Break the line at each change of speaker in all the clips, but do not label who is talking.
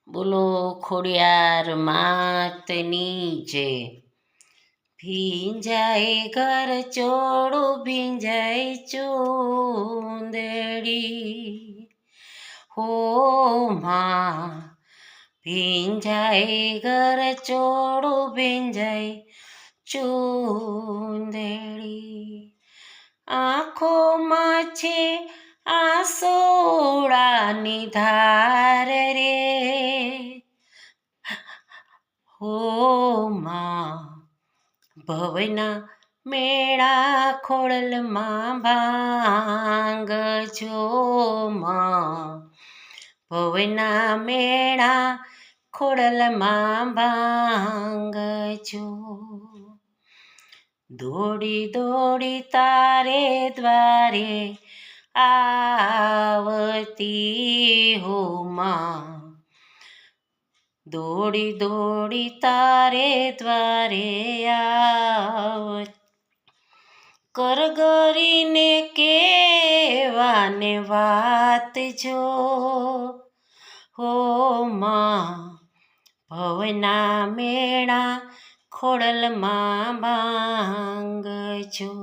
બોલો ખોડિયાર માતની જય. ભીંજાય ઘર ચોળું ભીંજાય ચૂંદડી, હો માં ભીંજાય ઘર ચોળું ભીંજાય ચૂંદડી. આંખોમાં છે આંસુડાની ધાર રે, હો માં ભવના મેળા ખોડલમાં ભાંગજો માં, ભવના મેળા ખોડલમાં ભાંગજો. દોડી દોડી તારે દ્વારે આવતી હો માં, દોડી દોડી તારે દ્વારે આવતી. કરગરીને કેવાને વાત જો, હો માં ભવના મેળા ખોડલમાં ભાંગજો.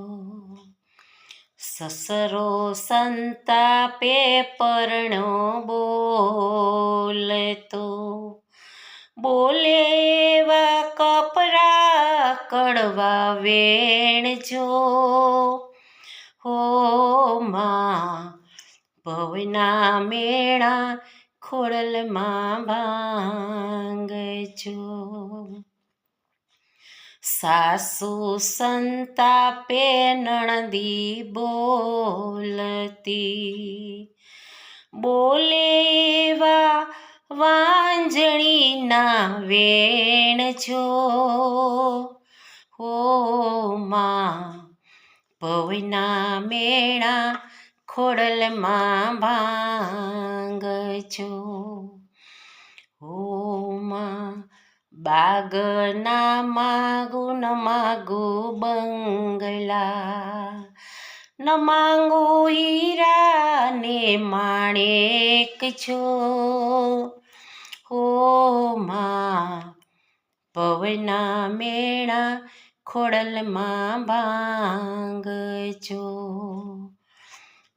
સસરો સંતાપે પરણો બોલતો, બોલે એવા કપરા કડવા વેણજો, હો માં ભવના મેળા ખોડલમાં ભાંગજો. સાસુ સંતાપે નણદી બોલતી, બોલે એવા વાંજણીના વેણજો, હો માં ભવના મેળા ખોડલમાં ભાંગજો. હો માં બાગના માગું ન માગું બંગલા, ન માંગું હીરા ને માણેક છો, હો માં ભવના મેળા ખોડલમાં ભાંગજો.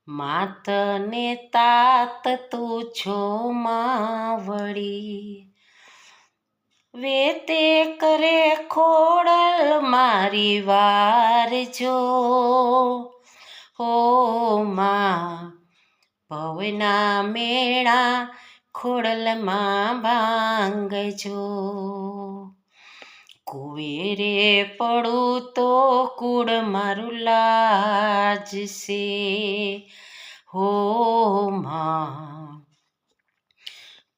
માતને તાત તું છો માવડી, વેતે કરે ખોડલ મારી વારજો, હો માં ભવના મેળા ખોડલમાં ભાંગજો. કુવેરે પડું તો કુળ મારું લાજશે, હો માં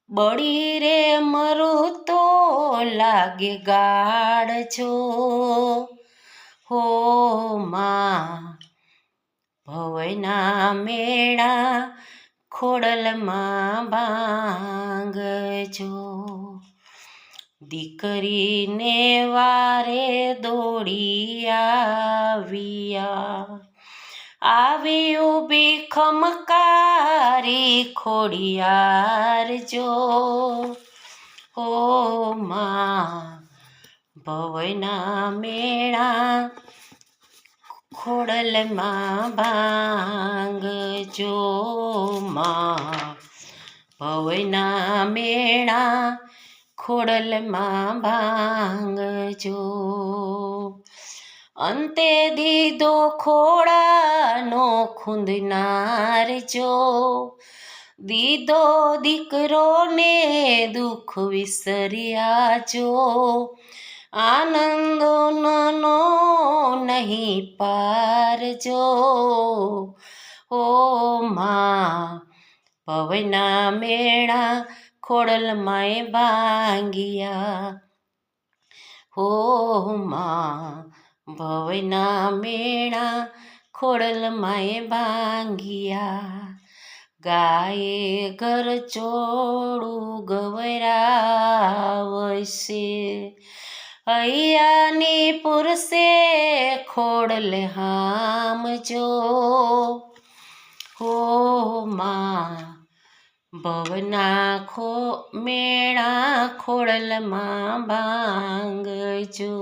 બળી રે મરું તો લાગે ગાળજો, હો માં ભવના મેળા ખોડલમાં ભાંગજો. દીકરીને વારે દોડી આવ્યા, આવી ઊભી ખમકારી ખોડિયાર જો, હો માં ભવના મેળા ખોડલમાં ભાંગજો માં, ભવના મેળા ખોડલમાં ભાંગજો. અંતે દીધો ખોડાનો ખૂંદનાર જો, દીધો દીકરો ને દુઃખ વિસર્યા જો, આનંદો નો નહીં પારજો, હો માં ભવના મેળા ખોડલમાંય ભાંગ્યા, હો માં ભવના મેળા ખોડલમાંય ભાંગ્યા. ગાયે ઘર ચોળું ગવરાવશે, હૈયાની પુરસે ખોડલ હામજો, હો માં ભવના મેળા ખોડલમાં ભાંગજો.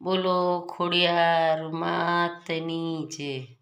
બોલો ખોડિયાર માતની જય.